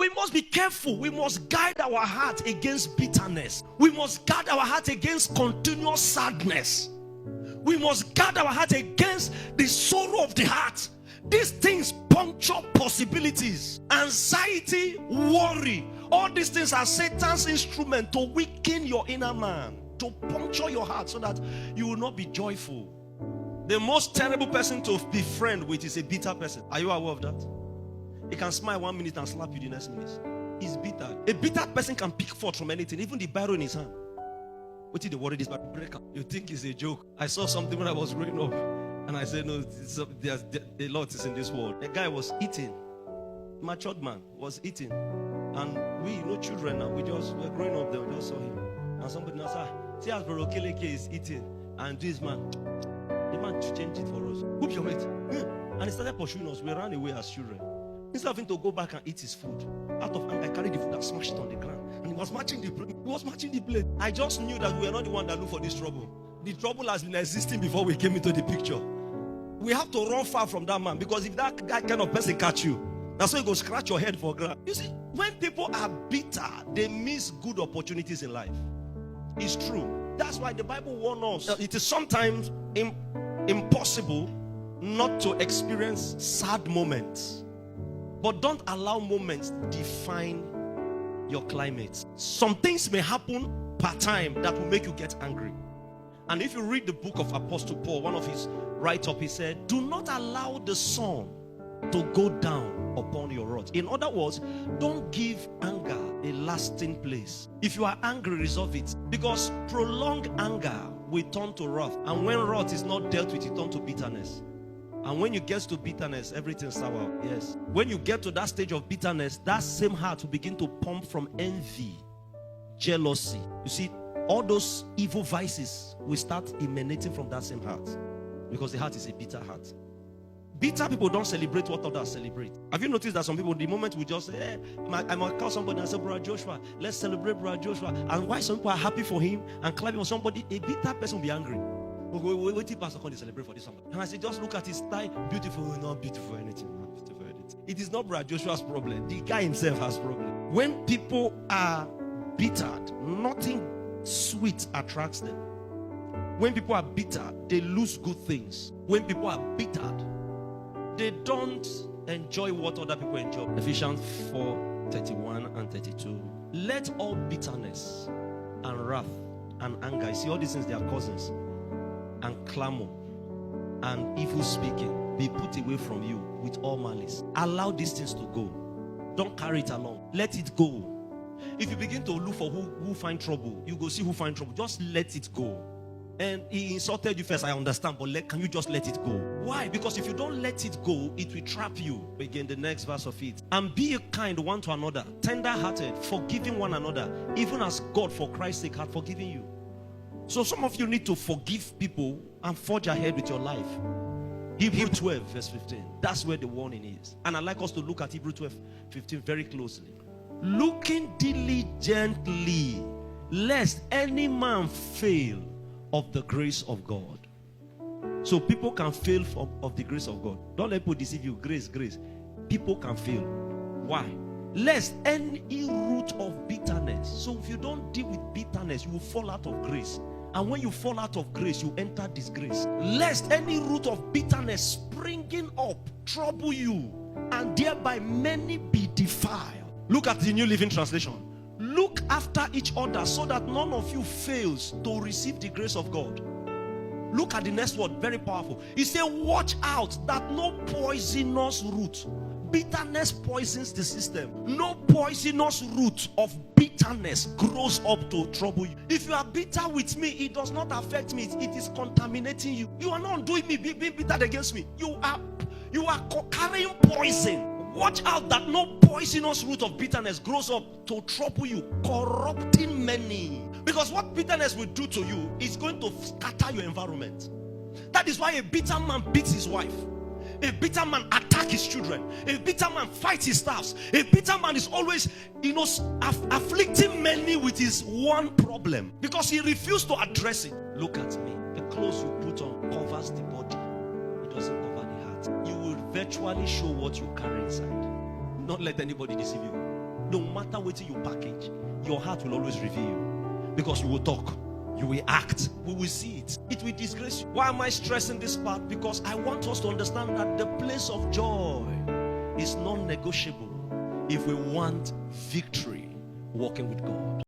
We must be careful. We must guide our heart against bitterness. We must guard our heart against continuous sadness. We must guard our heart against the sorrow of the heart. These things puncture possibilities. Anxiety, worry, all these things are Satan's instrument to weaken your inner man, to puncture your heart so that you will not be joyful. The most terrible person to be friend with is a bitter person. Are you aware of that? He can smile 1 minute and slap you the next minute. He's bitter. A bitter person can pick forth from anything, even the barrel in his hand. What did the worry this about breaker? You think it's a joke? I saw something when I was growing up, and I said, no, there's a lot is in this world. A guy was eating. Matured man was eating. And we, children now, we're growing up there, we just saw him. And somebody now said, see as Bro Keleke is eating, and this man, the man to change it for us. Whoop your weight. And he started pursuing us. We ran away as children. Instead of him to go back and eat his food, out of anger, I carried the food and smashed it on the ground. And he was matching the plate. He was matching the plate. I just knew that we were not the one that looked for this trouble. The trouble has been existing before we came into the picture. We have to run far from that man, because if that kind of person catch you, that's why you go scratch your head for ground. You see, when people are bitter, they miss good opportunities in life. It's true. That's why the Bible warns us. It is sometimes impossible not to experience sad moments. But don't allow moments define your climate. Some things may happen per time that will make you get angry. And if you read the book of Apostle Paul, one of his write-up, he said, do not allow the sun to go down upon your wrath. In other words, don't give anger a lasting place. If you are angry, resolve it. Because prolonged anger will turn to wrath. And when wrath is not dealt with, it turns to bitterness. And when you get to bitterness, everything's sour. Yes. When you get to that stage of bitterness, that same heart will begin to pump from envy, jealousy. You see, all those evil vices will start emanating from that same heart. Because the heart is a bitter heart. Bitter people don't celebrate what others celebrate. Have you noticed that some people, the moment we just say, hey, I might call somebody and say, Brother Joshua, let's celebrate Brother Joshua. And why some people are happy for him and clapping for somebody, a bitter person will be angry. Wait till Pastor come to celebrate for this somebody. And I say, just look at his style. Beautiful, not beautiful anything. Not beautiful anything. It is not Brother Joshua's problem. The guy himself has problem. When people are bittered, nothing sweet attracts them. When people are bitter, they lose good things. When people are bittered, they don't enjoy what other people enjoy. Ephesians 4:31 and 32. Let all bitterness and wrath and anger, you see all these things, they are cousins, and clamor and evil speaking be put away from you with all malice. Allow these things to go. Don't carry it along. Let it go. If you begin to look for who find trouble, you go see who find trouble. Just let it go. And he insulted you first, I understand, but can you just let it go? Why? Because if you don't let it go, it will trap you. Again, the next verse of it. And be kind one to another, tender-hearted, forgiving one another, even as God for Christ's sake had forgiven you. So some of you need to forgive people and forge ahead with your life. Hebrew 12 verse 15. That's where the warning is. And I'd like us to look at Hebrew 12:15 very closely. Looking diligently, lest any man fail of the grace of God. So people can fail of the grace of God. Don't let people deceive you. Grace. People can fail. Why? Lest any root of bitterness. So if you don't deal with bitterness, you will fall out of grace. And when you fall out of grace, you enter disgrace. Lest any root of bitterness springing up trouble you, and thereby many be defiled. Look at the New Living Translation. Look after each other so that none of you fails to receive the grace of God. Look at the next word, very powerful. He said, watch out that no poisonous root. Bitterness poisons the system. No poisonous root of bitterness grows up to trouble you. If you are bitter with me, it does not affect me. It is contaminating you. You are not doing me being bitter against me. You are carrying poison. Watch out that no poisonous root of bitterness grows up to trouble you, corrupting many. Because what bitterness will do to you is going to scatter your environment. That is why a bitter man beats his wife. A bitter man attacks his children. A bitter man fights his staffs. A bitter man is always, afflicting many with his one problem because he refused to address it. Look at me. The clothes you put on covers the body. It doesn't cover the heart. You will virtually show what you carry inside. Don't let anybody deceive you. No matter what you package, your heart will always reveal you. Because you will talk, you will act, we will see it. It will disgrace you. Why am I stressing this part? Because I want us to understand that the place of joy is non-negotiable if we want victory walking with God.